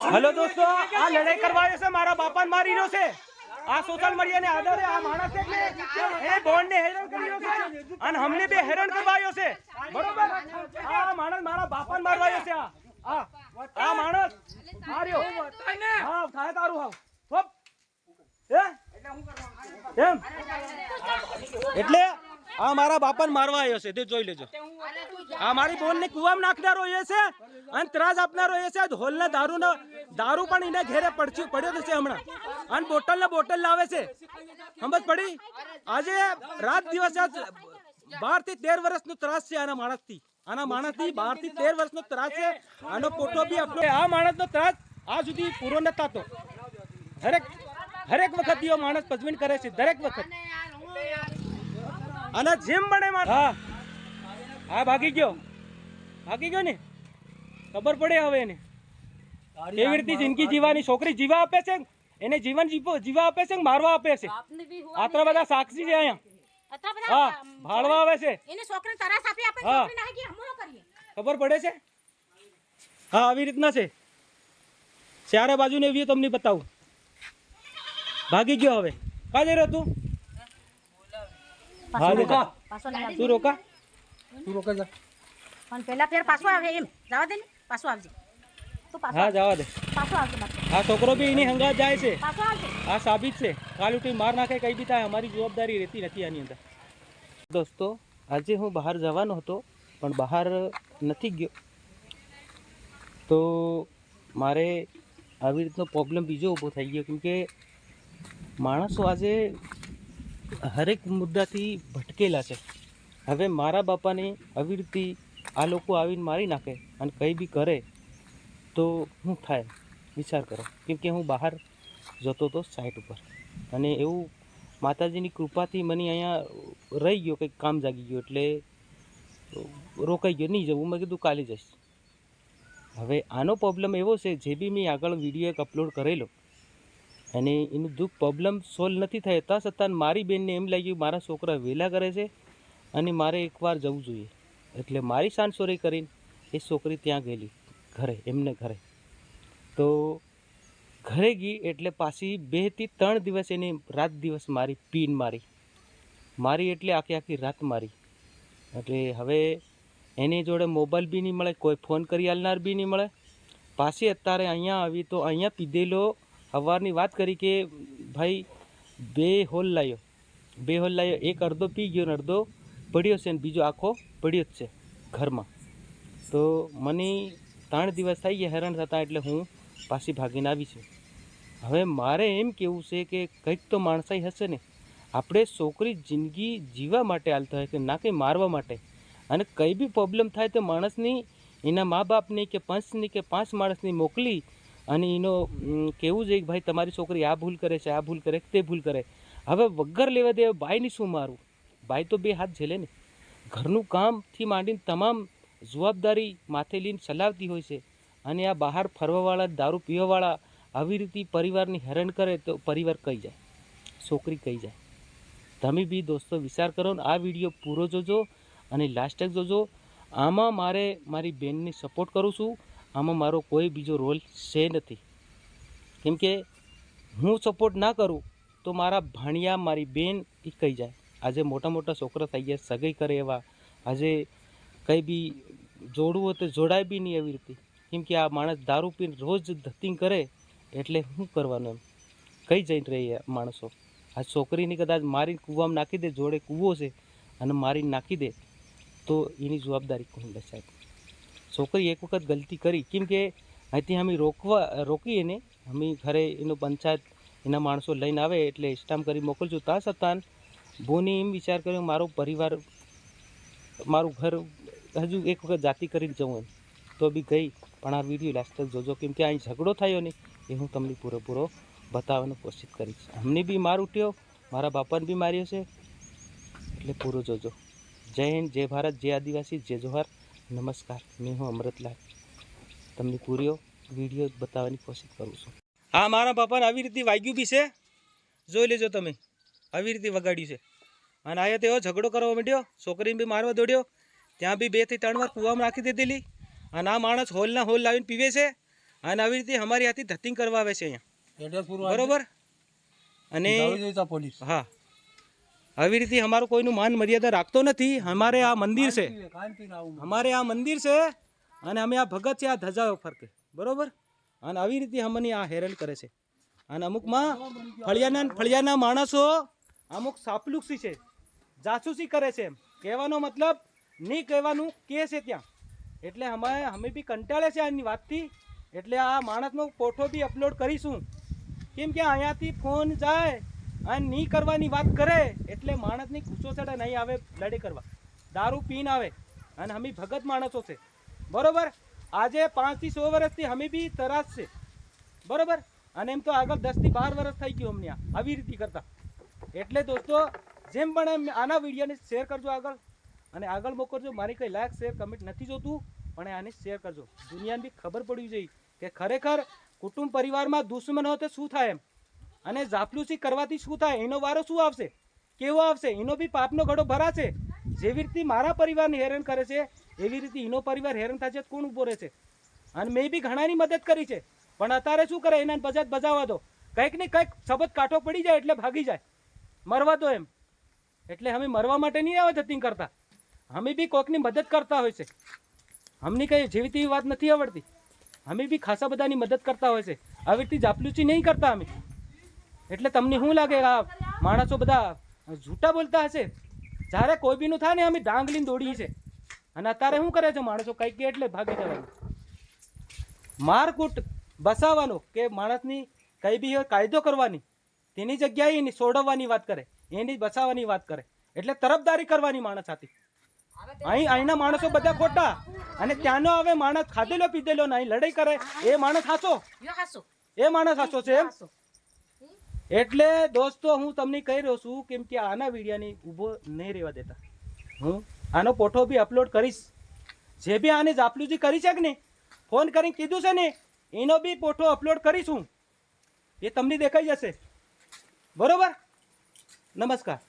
Hello दोस्तों, आ लड़ाई करवायो से मारा बापान मारी रो से आ सोशल मीडिया ने आधारे आ मानस ए बोर्ड ने हैरान કર્યો છે અને हमने भी हैरान करवायो છે बरोबर। आ मानस मारा बापान मारवायो છે आ मानस आ રહ્યો हां થાય તારું હાવ હોપ એ એમ એટલે આ મારા બાપાને મારવા આવ્યો છે તે જોઈ લેજો। આ મારી બોન ને કુવામાં નાખનારો એ છે અને ત્રાસ આપનારો એ છે। હોલ ને દારૂ પણ એને ઘેરે પડ્યો છે હમણાં અને બોટલ લાવે છે। સમજ પડી? આજે રાત દિવસ 12 થી 13 વર્ષનો ત્રાસ છે આના માણસથી 12 થી 13 વર્ષનો ત્રાસ છે। આનો ફોટો બી અપલોડ આ માણસનો ત્રાસ આ સુધી પૂરો ન થતો। હરેક વખત યો માણસ પજવીન કરે છે દરેક વખત અને જેમ બને હા ભાગી ગયો ને ખબર પડે હવે એને કેવી રીતે જિંદગી જીવવાની। છોકરી જીવા આપે છે એને જીવન જીવા આપે છે મારવા આપે છે। આટલા બધા સાક્ષી છે અહીંયા હા ભાળવા આવે છે એને છોકરીને તરાસ આપી આપે છોકરી ના કે હમણો કરીએ ખબર પડે છે। હા આવી રીતના છે ચારે બાજુ ને વ્યૂ તમને બતાવું। ભાગી ગયો હવે કા જઈ રહ્યો તું? હા રોકા તું રોકા જા પણ પહેલા ફેર પાછો આવે એમ જવા દે ને પાછો આવજે તું પાછો હા જવા દે પાછો આવજે આ છોકરો બી એની હંગાત જાય છે પાછો આવજે આ સાબિત છે કાલ ઉઠી માર નાખે કઈ બી થાય અમારી જવાબદારી રહેતી નથી આની અંદર। દોસ્તો આજે હું બહાર જવાનો હતો પણ બહાર નથી ગયો તો મારે આવી રીતનો પ્રોબ્લેમ બીજો ઊભો થઈ ગયો કેમ કે માણસો આજે હરેક મુદ્દાથી ભટકેલા છે। હવે મારા બાપાને આવી રીતે આ લોકો આવીને મારી નાખે અને કંઈ બી કરે તો શું થાય વિચાર કરો। કેમ કે હું બહાર જતો હતો સાઇટ ઉપર અને એવું માતાજીની કૃપાથી મને અહીંયા રહી ગયો કંઈક કામ જાગી ગયો એટલે રોકાઈ ગયો નહીં જવું મેં કીધું કાલે જઈશ। હવે આનો પ્રોબ્લેમ એવો છે જે બી મેં આગળ વિડીયો એક અપલોડ કરેલો અને એનું દુઃખ પ્રોબ્લેમ સોલ્વ નથી થાય ત્યાં છતાં મારી બેનને એમ લાગ્યું મારા છોકરા વહેલા કરે છે અને મારે એકવાર જવું જોઈએ એટલે મારી સાનસોરી કરીને એ છોકરી ત્યાં ગયેલી એમને ઘરે તો ઘરે ગઈ એટલે પાછી 2 થી 3 દિવસ એને રાત દિવસ મારી પીન મારી એટલે આખી રાત મારી। એટલે હવે એની જોડે મોબાઈલ બી નહીં મળે કોઈ ફોન કરી આલનાર બી નહીં મળે। પાછી અત્યારે અહીંયા આવી તો અહીંયા પીધેલો સવારની વાત કરી કે ભાઈ 2 હોલ લાવ્યો એક અડધો પી ગયો ને અડધો પડ્યો છે ને બીજો આખો પડ્યો જ છે ઘરમાં। તો મને 3 દિવસ થઈ ગયા હેરાન થતા એટલે હું પાછી ભાગીને આવી છું। હવે મારે એમ કહેવું છે કે કંઈક તો માણસાઈ હશે ને આપણે છોકરી જિંદગી જીવવા માટે હાલતા હોય કે ના કંઈ મારવા માટે અને કંઈ બી પ્રોબ્લેમ થાય તો માણસની એના મા બાપની કે પંચની કે 5 માણસની મોકલી અને એનો કહેવું જોઈએ કે ભાઈ તમારી છોકરી આ ભૂલ કરે છે આ ભૂલ કરે તે ભૂલ કરે। હવે વગર લેવા દે બાઈની શું મારું બાઈ તો 2 હાથ ઝેલે ને ઘરનું કામથી માંડીને તમામ જવાબદારી માથે લઈને ચલાવતી હોય છે અને આ બહાર ફરવાવાળા દારૂ પીવાવાળા આવી રીતે પરિવારની હેરાન કરે તો પરિવાર કઈ જાય છોકરી કઈ જાય। તમે બી દોસ્તો વિચાર કરો ને આ વિડીયો પૂરો જોજો અને લાસ્ટ તક જોજો। આમાં મારે મારી બેનની સપોર્ટ કરું છું આમાં મારો કોઈ બીજો રોલ છે નથી કેમ કે હું સપોર્ટ ના કરું તો મારા ભાણિયા મારી બેન એ કહી જાય। આજે મોટા છોકરા થઈ ગયા સગાઈ કરે એવા આજે કંઈ બી જોડવું હોય તો જોડાય બી નહીં એવી રીતે કેમ કે આ માણસ દારૂ પીને રોજ ધતિંગ કરે એટલે શું કરવાનું એમ કઈ જઈને રહે માણસો। આ છોકરીને કદાચ મારીને કૂવામાં નાખી દે જોડે કૂવો છે અને મારીને નાખી દે તો એની જવાબદારી કોણ લે સાહેબ? છોકરી એક વખત ગલતી કરી કેમ કે અહીંથી અમે રોકી એને અમે ઘરે એનું પંચાયત એના માણસો લઈને આવે એટલે સ્ટામ્પ કરી મોકલશું ત્યાં છતાં બોને એમ વિચાર કર્યો મારો પરિવાર મારું ઘર હજુ એક વખત જાતિ કરીને જવું એમ તો બી ગઈ પણ આ વિડીયો લાસ્ટ તક જોજો કેમ કે અહીં ઝઘડો થયો ને એ હું તમને પૂરેપૂરો બતાવવાનો કોશિશ કરીશ। અમને બી માર ઉઠ્યો મારા બાપાને બી માર્યો છે એટલે પૂરો જોજો। જય હિન્દ જય ભારત જય આદિવાસી જય જોહાર નમસ્કાર મેં હું અમૃતલાલ તમને પૂરો વિડીયો બતાવવાની કોશિશ કરું છું। હા મારા બાપાને આવી રીતે વાગ્યું બી છે જોઈ લેજો તમે આવી રીતે વગાડ્યું છે અને આયા તેઓ ઝઘડો કરવા માંડ્યો છોકરીને બી મારવા દોડ્યો ત્યાં બી 2 થી 3 વાર કૂવામાં નાખી દીધેલી અને આ માણસ હોલના હોલ લાવીને પીવે છે અને આવી રીતે અમારી હાથી ધતિંગ કરવા આવે છે અહીંયા, બરોબર. અને પોલીસ હા, આવી રીતે અમારું કોઈનું માન મર્યાદા રાખતો નથી. અમારે આ મંદિર છે, અમારે આ મંદિર છે, અને અમે આ ભગત છે, આ ધજાઓ ફરકે, બરોબર. અને આવી રીતે અમને આ હેરાન કરે છે. અને અમુકમાં ફળિયાના માણસો અમુક સાપલુક્ષી છે, જાસૂસી કરે છે. એમ કહેવાનો મતલબ નહીં કહેવાનું કે છે ત્યાં. એટલે અમે બી કંટાળે છે આની વાતથી. એટલે આ માણસનો ફોટો બી અપલોડ કરીશું, કેમ કે અહીંયાથી ફોન જાય અને નહીં કરવાની વાત કરે એટલે માણસની ગુસ્સો ચડે, નહીં આવે લડે કરવા, દારૂ પીને આવે. અને અમે ભગત માણસો છે, બરોબર. આજે 5 થી 100 વર્ષથી અમે બી તરાસ છે, બરોબર. અને એમ તો આગળ 10 થી 12 વર્ષ થઈ ગયું અમને આવી રીતે કરતા. એટલે દોસ્તો જેમ પણ એમ આના વિડીયોને શેર કરજો આગળ, અને આગળ મોકલજો. મારી કંઈ લાયક શેર કમેન્ટ નથી જોતું, પણ આને શેર કરજો. દુનિયાને બી ખબર પડવી જોઈએ કે ખરેખર કુટુંબ પરિવારમાં દુશ્મન હોય તો શું થાય એમ, અને જાપલુસી કરવાથી શું થાય, એનો વારો શું આવશે, કેવો આવશે, એનો બી પાપનો ઘડો ભરાશે. જેવી રીતે મારા પરિવારને હેરાન કરે છે એવી રીતે એનો પરિવાર હેરાન થશે કોણ ઊભો રહે છે. અને મેં બી ઘણાની મદદ કરી છે, પણ અત્યારે શું કરે, એના બજાજ બજાવવા દો, કંઈક ને કંઈક શબ્દ કાંઠો પડી જાય એટલે ભાગી જાય, મરવા દો એમ. એટલે અમે મરવા માટે નહીં આવે ધતિંગ કરતા, અમે બી કોઈકની મદદ કરતા હોય છે. અમને કંઈ જેવી તેવી વાત નથી આવડતી, અમે બી ખાસા બધાની મદદ કરતા હોય છે. આવી રીતે જાપલુચી નહીં કરતા અમે. એટલે તમને શું લાગે આ માણસો બધા જૂઠા બોલતા હશે? જ્યારે કોઈ બીનું થાય ને અમે ડાંગ લઈને દોડીએ છે. અને અત્યારે શું કરે છે માણસો, કંઈક કે એટલે ભાગી જવાનું, મારકૂટ બસાવવાનો, કે માણસની કંઈ બી કાયદો કરવાની, તેની જગ્યાએ એની સોડવવાની વાત કરે, એની બસાવવાની વાત કરે. એટલે તરફદારી કરવાની માણસ સાથે. અહીંના માણસો બધા ખોટા, અને ત્યાંનો હવે માણસ ખાધેલો પીધેલો નહીં લડાઈ કરે એ માણસ હાચો, એ માણસ હાચો છે એમ. એટલે દોસ્તો હું તમને કહી રહ્યો છું, કેમ કે આના વિડીયાને ઊભો નહીં રહેવા દેતા. હું આનો ફોટો બી અપલોડ કરીશ. જે બી આને જાપલુજી કરી છે કે ને, ફોન કરીને કીધું છે ને, એનો બી ફોટો અપલોડ કરીશું. એ તમને દેખાઈ જશે, બરોબર. નમસ્કાર.